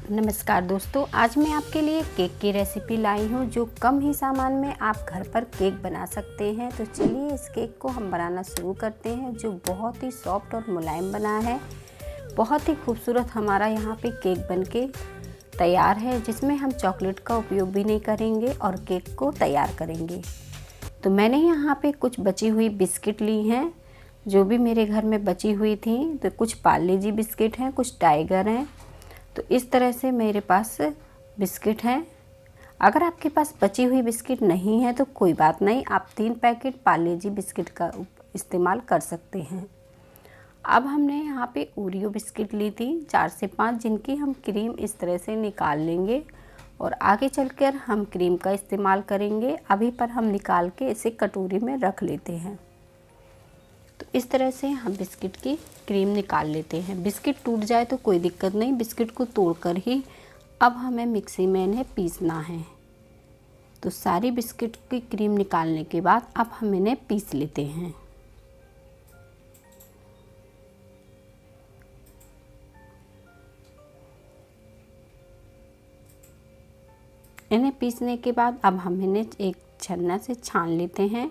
नमस्कार दोस्तों, आज मैं आपके लिए केक की रेसिपी लाई हूँ जो कम ही सामान में आप घर पर केक बना सकते हैं। तो चलिए इस केक को हम बनाना शुरू करते हैं, जो बहुत ही सॉफ्ट और मुलायम बना है। बहुत ही खूबसूरत हमारा यहाँ पे केक बनके तैयार है, जिसमें हम चॉकलेट का उपयोग भी नहीं करेंगे और केक को तैयार करेंगे। तो मैंने यहाँ पे कुछ बची हुई बिस्किट ली हैं, जो भी मेरे घर में बची हुई थी। तो कुछ पार्ले जी बिस्किट हैं, कुछ टाइगर हैं। तो इस तरह से मेरे पास बिस्किट हैं। अगर आपके पास बची हुई बिस्किट नहीं है तो कोई बात नहीं, आप 3 पैकेट पार्ले जी बिस्किट का इस्तेमाल कर सकते हैं। अब हमने यहाँ पे ओरियो बिस्किट ली थी 4 से 5, जिनकी हम क्रीम इस तरह से निकाल लेंगे और आगे चलकर हम क्रीम का इस्तेमाल करेंगे। अभी पर हम निकाल के इसे कटोरी में रख लेते हैं। तो इस तरह से हम बिस्किट की क्रीम निकाल लेते हैं। बिस्किट टूट जाए तो कोई दिक्कत नहीं, बिस्किट को तोड़कर ही अब हमें मिक्सी में इन्हें पीसना है। तो सारी बिस्किट की क्रीम निकालने के बाद अब हम इन्हें पीस लेते हैं। इन्हें पीसने के बाद अब हम इन्हें एक छन्ना से छान लेते हैं,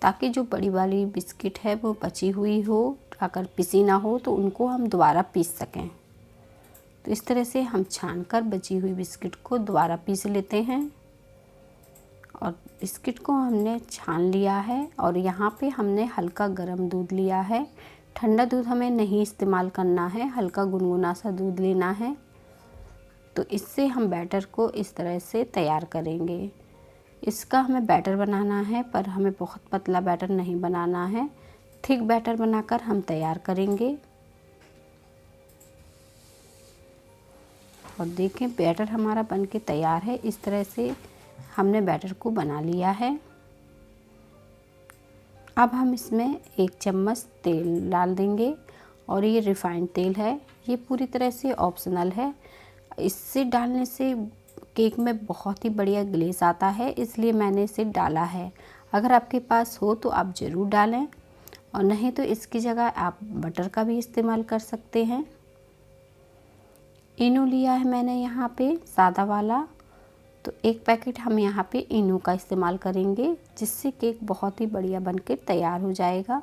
ताकि जो बड़ी वाली बिस्किट है वो बची हुई हो, अगर पिसी ना हो तो उनको हम दोबारा पीस सकें। तो इस तरह से हम छानकर बची हुई बिस्किट को दोबारा पीस लेते हैं। और बिस्किट को हमने छान लिया है और यहाँ पे हमने हल्का गर्म दूध लिया है। ठंडा दूध हमें नहीं इस्तेमाल करना है, हल्का गुनगुना सा दूध लेना है। तो इससे हम बैटर को इस तरह से तैयार करेंगे। इसका हमें बैटर बनाना है, पर हमें बहुत पतला बैटर नहीं बनाना है, थिक बैटर बनाकर हम तैयार करेंगे। और देखें बैटर हमारा बनके तैयार है। इस तरह से हमने बैटर को बना लिया है। अब हम इसमें 1 चम्मच तेल डाल देंगे और ये रिफाइंड तेल है। ये पूरी तरह से ऑप्शनल है। इससे डालने से केक में बहुत ही बढ़िया ग्लेस आता है, इसलिए मैंने इसे डाला है। अगर आपके पास हो तो आप ज़रूर डालें, और नहीं तो इसकी जगह आप बटर का भी इस्तेमाल कर सकते हैं। इनो लिया है मैंने यहाँ पे सादा वाला, तो 1 पैकेट हम यहाँ पे इनो का इस्तेमाल करेंगे, जिससे केक बहुत ही बढ़िया बनके तैयार हो जाएगा।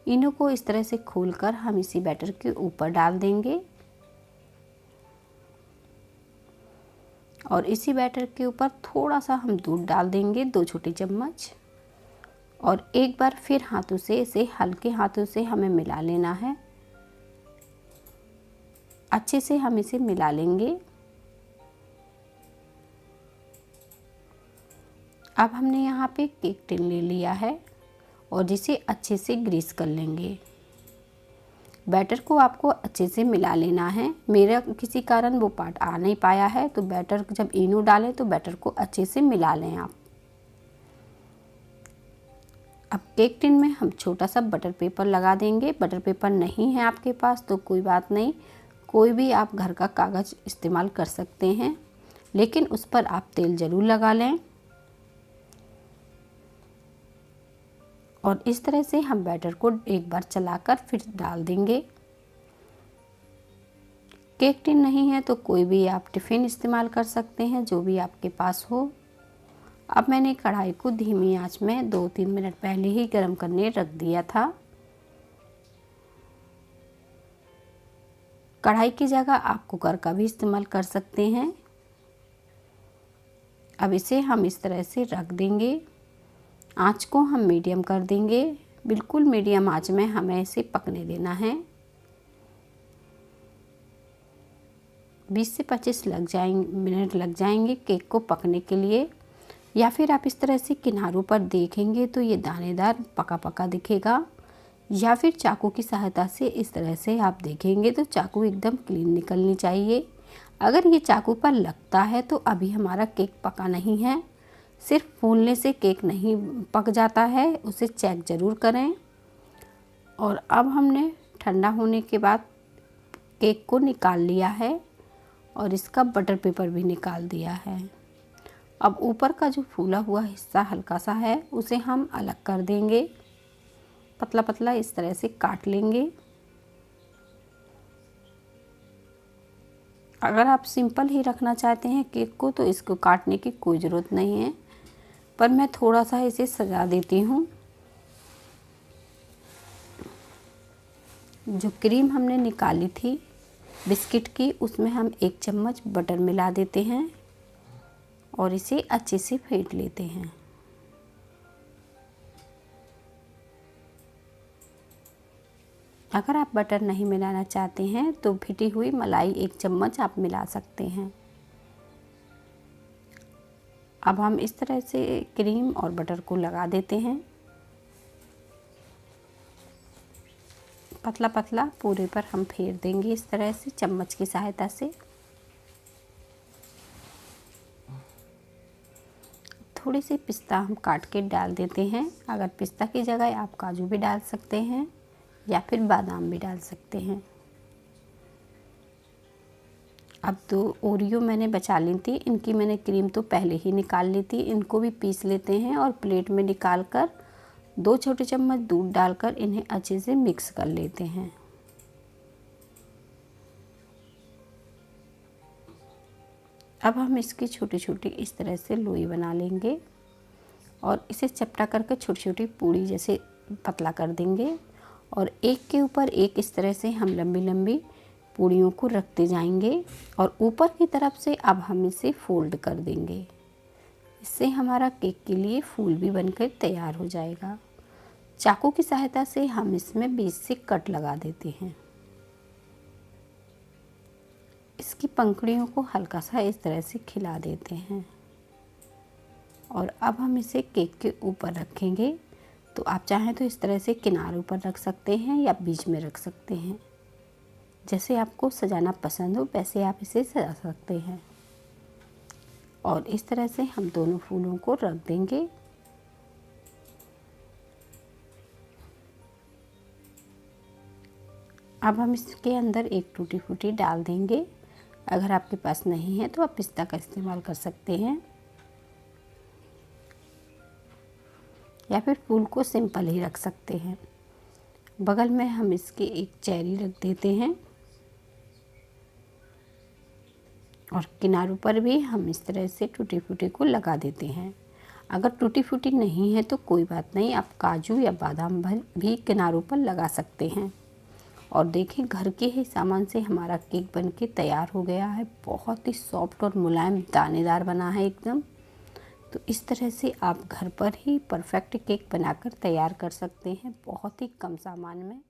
इनो को इस तरह से खोलकर हम इसी बैटर के ऊपर डाल देंगे और इसी बैटर के ऊपर थोड़ा सा हम दूध डाल देंगे, 2 छोटे चम्मच। और एक बार फिर हाथों से इसे हल्के हाथों से हमें मिला लेना है। अच्छे से हम इसे मिला लेंगे। अब हमने यहाँ पे केक टिन ले लिया है और जिसे अच्छे से ग्रीस कर लेंगे। बैटर को आपको अच्छे से मिला लेना है। मेरा किसी कारण वो पार्ट आ नहीं पाया है, तो बैटर जब इनो डालें तो बैटर को अच्छे से मिला लें आप। अब केक टिन में हम छोटा सा बटर पेपर लगा देंगे। बटर पेपर नहीं है आपके पास तो कोई बात नहीं, कोई भी आप घर का कागज़ इस्तेमाल कर सकते हैं, लेकिन उस पर आप तेल ज़रूर लगा लें। और इस तरह से हम बैटर को एक बार चलाकर फिर डाल देंगे। केक टिन नहीं है तो कोई भी आप टिफ़िन इस्तेमाल कर सकते हैं, जो भी आपके पास हो। अब मैंने कढ़ाई को धीमी आंच में 2-3 मिनट पहले ही गर्म करने रख दिया था। कढ़ाई की जगह आप कुकर का भी इस्तेमाल कर सकते हैं। अब इसे हम इस तरह से रख देंगे। आंच को हम मीडियम कर देंगे, बिल्कुल मीडियम आंच में हमें इसे पकने देना है। 20 से 25 मिनट लग जाएंगे केक को पकने के लिए। या फिर आप इस तरह से किनारों पर देखेंगे तो ये दानेदार पका पका दिखेगा, या फिर चाकू की सहायता से इस तरह से आप देखेंगे तो चाकू एकदम क्लीन निकलनी चाहिए। अगर ये चाकू पर लगता है तो अभी हमारा केक पका नहीं है। सिर्फ फूलने से केक नहीं पक जाता है, उसे चेक ज़रूर करें। और अब हमने ठंडा होने के बाद केक को निकाल लिया है और इसका बटर पेपर भी निकाल दिया है। अब ऊपर का जो फूला हुआ हिस्सा हल्का सा है, उसे हम अलग कर देंगे। पतला पतला इस तरह से काट लेंगे। अगर आप सिंपल ही रखना चाहते हैं केक को तो इसको काटने की कोई ज़रूरत नहीं है, पर मैं थोड़ा सा इसे सजा देती हूँ। जो क्रीम हमने निकाली थी बिस्किट की, उसमें हम 1 चम्मच बटर मिला देते हैं और इसे अच्छे से फेंट लेते हैं। अगर आप बटर नहीं मिलाना चाहते हैं तो फिटी हुई मलाई 1 चम्मच आप मिला सकते हैं। अब हम इस तरह से क्रीम और बटर को लगा देते हैं, पतला पतला पूरे पर हम फेर देंगे इस तरह से चम्मच की सहायता से। थोड़ी सी पिस्ता हम काट के डाल देते हैं। अगर पिस्ता की जगह आप काजू भी डाल सकते हैं या फिर बादाम भी डाल सकते हैं। अब 2 ओरियो मैंने बचा ली थी, इनकी मैंने क्रीम तो पहले ही निकाल ली थी। इनको भी पीस लेते हैं और प्लेट में निकाल कर 2 छोटे चम्मच दूध डालकर इन्हें अच्छे से मिक्स कर लेते हैं। अब हम इसकी छोटी छोटी इस तरह से लोई बना लेंगे और इसे चपटा करके छोटी छोटी पूड़ी जैसे पतला कर देंगे और एक के ऊपर एक इस तरह से हम लंबी लंबी पूड़ियों को रखते जाएंगे और ऊपर की तरफ से अब हम इसे फोल्ड कर देंगे। इससे हमारा केक के लिए फूल भी बनकर तैयार हो जाएगा। चाकू की सहायता से हम इसमें बीच से कट लगा देते हैं। इसकी पंखुड़ियों को हल्का सा इस तरह से खिला देते हैं और अब हम इसे केक के ऊपर रखेंगे। तो आप चाहें तो इस तरह से किनारों पर रख सकते हैं या बीच में रख सकते हैं। जैसे आपको सजाना पसंद हो वैसे आप इसे सजा सकते हैं। और इस तरह से हम दोनों फूलों को रख देंगे। अब हम इसके अंदर एक टूटी फूटी डाल देंगे। अगर आपके पास नहीं है तो आप पिस्ता का इस्तेमाल कर सकते हैं या फिर फूल को सिंपल ही रख सकते हैं। बगल में हम इसके एक चेरी रख देते हैं और किनारों पर भी हम इस तरह से टूटी फूटी को लगा देते हैं। अगर टूटी फूटी नहीं है तो कोई बात नहीं, आप काजू या बादाम भी किनारों पर लगा सकते हैं। और देखिए घर के ही सामान से हमारा केक बनके तैयार हो गया है। बहुत ही सॉफ्ट और मुलायम दानेदार बना है एकदम। तो इस तरह से आप घर पर ही परफेक्ट केक बनाकर तैयार कर सकते हैं बहुत ही कम सामान में।